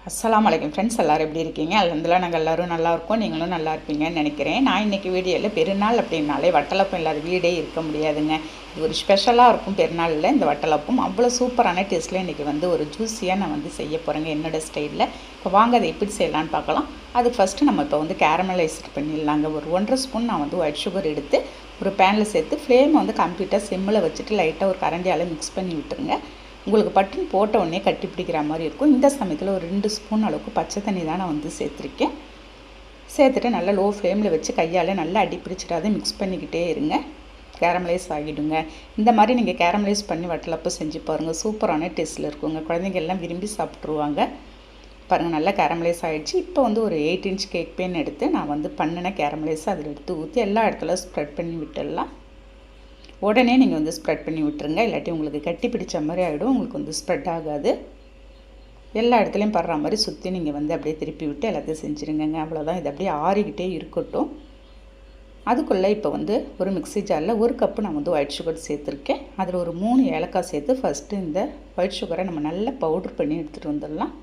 அஸ்ஸலாமு அலைக்கும் ஃப்ரெண்ட்ஸ், எல்லோரும் எப்படி இருக்கீங்க? அல்ஹம்துலில்லாஹ் நாங்கள் எல்லோரும் நல்லா இருக்கோம். நீங்களும் நல்லா இருப்பீங்கன்னு நினைக்கிறேன். நான் இன்றைக்கி வீடியோவில் பெருநாள் அப்படின்னாலே வட்டலப்பம் இல்லாத வீடே இருக்க முடியாதுங்க. இது ஒரு ஸ்பெஷலாக இருக்கும் பெருநாளில். இந்த வட்டலப்பம் அவ்வளோ சூப்பரான டேஸ்ட்டில் இன்றைக்கி ஒரு ஜூஸியாக நான் செய்ய போகிறேங்க என்னோடய ஸ்டைலில். இப்போ வாங்க அதை எப்படி செய்யலான்னு பார்க்கலாம். அதுக்கு ஃபஸ்ட்டு நம்ம இப்போ கேரமலைஸ்ட் பண்ணிடலாங்க. ஒரு 1.5 ஸ்பூன் நான் ஒயிட் சுகர் எடுத்து ஒரு பேனில் சேர்த்து ஃப்ளேமை கம்ப்ளீட்டாக சிம்மில் வச்சுட்டு லைட்டாக ஒரு கரண்டியால் மிக்ஸ் பண்ணி விட்டுருங்க. உங்களுக்கு பட்டுன்னு போட்ட உடனே கட்டி பிடிக்கிற மாதிரி இருக்கும். இந்த சமயத்தில் ஒரு 2 ஸ்பூன் அளவுக்கு பச்சை தண்ணி தான் நான் சேர்த்துருக்கேன். சேர்த்துட்டு நல்லா லோ ஃப்ளேமில் வச்சு கையால் நல்லா அடி பிடிச்சிடாத மிக்ஸ் பண்ணிக்கிட்டே இருங்க. கேரமலைஸ் ஆகிடுங்க. இந்த மாதிரி நீங்கள் கேரமலைஸ் பண்ணி வட்டலப்பு செஞ்சு பாருங்கள். சூப்பரான டேஸ்ட்டில் இருக்குங்க. குழந்தைங்க எல்லாம் விரும்பி சாப்பிட்ருவாங்க. பாருங்கள், நல்லா கேரமலைஸ் ஆகிடுச்சு. இப்போ ஒரு 8 இன்ச் கேக் பேன் எடுத்து நான் பண்ணின கேரமலைஸ் அதில் எடுத்து ஊற்றி எல்லா இடத்துல ஸ்ப்ரெட் பண்ணி விட்டுடலாம். உடனே நீங்கள் ஸ்ப்ரெட் பண்ணி விட்டுருங்க. இல்லாட்டி உங்களுக்கு கட்டி பிடிச்ச மாதிரி ஆகிடும். உங்களுக்கு ஸ்ப்ரெட் ஆகாது. எல்லா இடத்துலையும் படுற மாதிரி சுற்றி நீங்கள் அப்படியே திருப்பி விட்டு எல்லாத்தையும் செஞ்சுருங்க. அவ்வளோதான். இது அப்படியே ஆறிக்கிட்டே இருக்கட்டும். அதுக்குள்ளே இப்போ ஒரு மிக்ஸி ஜாரில் 1 கப்பு நான் ஒயிட் சுகர் சேர்த்துருக்கேன். அதில் ஒரு 3 ஏலக்காய் சேர்த்து ஃபஸ்ட்டு இந்த ஒயிட் சுகரை நம்ம நல்லா பவுட்ரு பண்ணி எடுத்துகிட்டு வந்துடலாம்.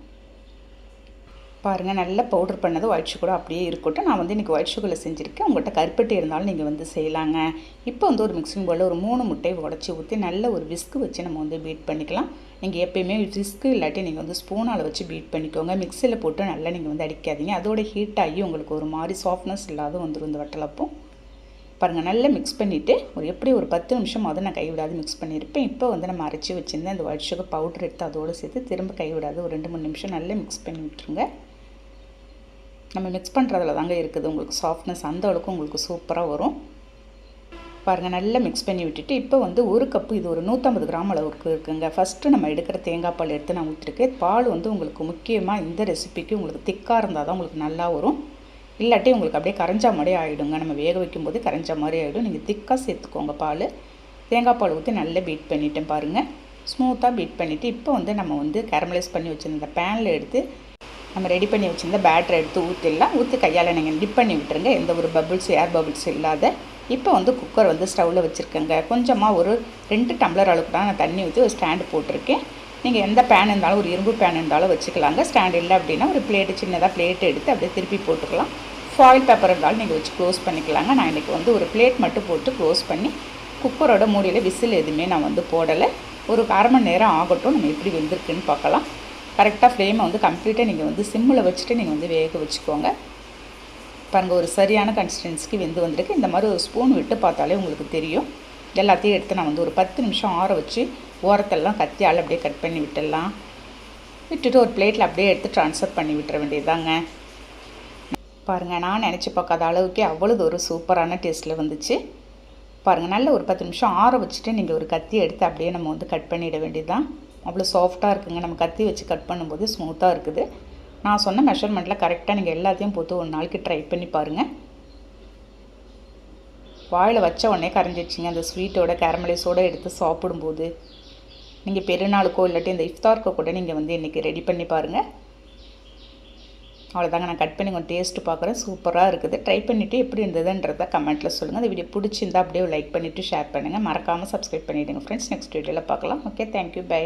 பாருங்கள், நல்லா பவுடர் பண்ணது ஒயிட் சுகர் அப்படியே இருக்கட்டும். நான் இன்றைக்கி ஒயிட் சுகரில் செஞ்சுருக்கேன். உங்கள்கிட்ட கருப்பட்டி இருந்தாலும் நீங்கள் செய்யலாங்க. இப்போ ஒரு மிக்சிங் பவுலில் ஒரு 3 முட்டையை உடச்சி ஊற்றி நல்ல ஒரு விஸ்கு வச்சு நம்ம பீட் பண்ணிக்கலாம். நீங்கள் எப்போயுமே விஸ்கு இல்லாட்டி நீங்கள் ஸ்பூனால் வச்சு பீட் பண்ணிக்கோங்க. மிக்சியில் போட்டு நல்லா நீங்கள் அடிக்காதீங்க. அதோட ஹீட் ஆகி உங்களுக்கு ஒரு மாதிரி சாஃப்ட்னஸ் இல்லாத வந்துடும் இந்த வட்டலப்பம். பாருங்கள், நல்லா மிக்ஸ் பண்ணிவிட்டு எப்படி ஒரு 10 நிமிஷம் நான் கைவிடாது மிக்ஸ் பண்ணியிருப்பேன். இப்போ நம்ம அரைச்சி வச்சுருந்தேன் அந்த ஒயிட் சுகர் பவுடர் எடுத்து அதோடு சேர்த்து திரும்ப கைவிடாது ஒரு 2-3 நிமிஷம் நல்லா மிக்ஸ் பண்ணி விட்டுருங்க. நம்ம மிக்ஸ் பண்ணுறதுல தாங்க இருக்குது உங்களுக்கு சாஃப்ட்னஸ். அந்த அளவுக்கு உங்களுக்கு சூப்பராக வரும். பாருங்கள், நல்லா மிக்ஸ் பண்ணி விட்டுட்டு இப்போ 1 கப்பு இது ஒரு 150 கிராம் அளவுக்கு இருக்குங்க. ஃபஸ்ட்டு நம்ம எடுக்கிற தேங்காய் பால் எடுத்து நான் ஊற்றிருக்கேன். பால் உங்களுக்கு முக்கியமாக இந்த ரெசிபிக்கு உங்களுக்கு திக்காக இருந்தால் தான் உங்களுக்கு நல்லா வரும். இல்லாட்டி உங்களுக்கு அப்படியே கரைஞ்சா மாதிரி ஆகிடுங்க. நம்ம வேக வைக்கும்போது கரைஞ்சா மாதிரி ஆகிடும். நீங்கள் திக்காக சேர்த்துக்கோங்க பால். தேங்காய் பால் ஊற்றி நல்லா பீட் பண்ணிவிட்டேன். பாருங்கள், ஸ்மூத்தாக பீட் பண்ணிவிட்டு இப்போ நம்ம கேரமலைஸ் பண்ணி வச்சுருந்த பேனில் எடுத்து நம்ம ரெடி பண்ணி வச்சுருந்த பேட்டரை எடுத்து ஊற்றிடலாம். ஊற்றி கையால் நீங்கள் டிப் பண்ணி விட்டுருங்க. எந்த ஒரு பபுள்ஸ் ஏர் பபுள்ஸ் இல்லாத. இப்போ குக்கர் ஸ்டவ்வில் வச்சுருக்கேங்க. கொஞ்சமாக ஒரு 2 டம்ளர் அளவுக்கு தான் நான் தண்ணி ஊற்றி ஒரு ஸ்டாண்டு போட்டிருக்கேன். நீங்கள் எந்த பேன் இருந்தாலும் ஒரு இரும்பு பேன் இருந்தாலும் வச்சுக்கலாங்க. ஸ்டாண்ட் இல்லை அப்படின்னா ஒரு பிளேட்டு சின்னதாக பிளேட் எடுத்து அப்படியே திருப்பி போட்டுக்கலாம். ஃபாயில் பேப்பர் இருந்தாலும் நீங்கள் வச்சு க்ளோஸ் பண்ணிக்கலாங்க. நான் இன்றைக்கி ஒரு பிளேட் மட்டும் போட்டு க்ளோஸ் பண்ணி குக்கரோட மூடியில் விசில் எதுவுமே நான் போடலை. ஒரு 1/2 மணி நேரம் ஆகட்டும். நம்ம எப்படி வெந்திருக்குன்னு பார்க்கலாம். கரெக்டாக ஃப்ளேமை கம்ப்ளீட்டாக நீங்கள் சிம்மில் வச்சுட்டு நீங்கள் வேக வச்சுக்கோங்க. பாருங்கள், ஒரு சரியான கன்சிஸ்டன்சிக்கு வந்திருக்கு. இந்த மாதிரி ஒரு ஸ்பூன் விட்டு பார்த்தாலே உங்களுக்கு தெரியும். எல்லாத்தையும் எடுத்து நான் ஒரு 10 நிமிஷம் ஆற வச்சு ஓரத்தெல்லாம் கத்தியால் அப்படியே கட் பண்ணி விட்டுடலாம். விட்டுட்டு ஒரு பிளேட்டில் அப்படியே எடுத்து ட்ரான்ஸ்ஃபர் பண்ணி விட்டுற வேண்டியதுதாங்க. பாருங்கள், நான் நினச்சி பார்க்காத அளவுக்கு அவ்வளோது ஒரு சூப்பரான டேஸ்ட்டில் வந்துச்சு. பாருங்கள், நல்ல ஒரு 10 நிமிஷம் ஆற வச்சுட்டு நீங்கள் ஒரு கத்தி எடுத்து அப்படியே நம்ம கட் பண்ணிட வேண்டியதுதான். அவ்வளோ சாஃப்டாக இருக்குங்க. நம்ம கத்தி வச்சு கட் பண்ணும்போது ஸ்மூத்தாக இருக்குது. நான் சொன்ன மெஷர்மெண்ட்டில் கரெக்டாக நீங்கள் எல்லாத்தையும் போட்டு ஒரு நாளைக்கு ட்ரை பண்ணி பாருங்கள். வாயில் வச்ச உடனே கரைஞ்சிடுச்சிங்க. அந்த ஸ்வீட்டோட கேரமலைஸோடு எடுத்து சாப்பிடும்போது நீங்கள் பெருநாளுக்கோ இல்லாட்டி இந்த இஃப்தார்க்கோ கூட நீங்கள் இன்றைக்கி ரெடி பண்ணி பாருங்கள். அவ்வளோதாங்க. நான் கட் பண்ணி கொஞ்சம் டேஸ்ட்டு பார்க்குறேன். சூப்பராக இருக்குது. ட்ரை பண்ணிவிட்டு எப்படி இருந்ததுன்றதை கமெண்ட்டில் சொல்லுங்கள். இந்த வீடியோ பிடிச்சிருந்தா அப்படியே லைக் பண்ணிவிட்டு ஷேர் பண்ணுங்கள். மறக்காமல் சப்ஸ்கிரைப் பண்ணிவிடுங்க ஃப்ரெண்ட்ஸ். நெக்ஸ்ட் வீடியோவில் பார்க்கலாம். Okay, thank you, by.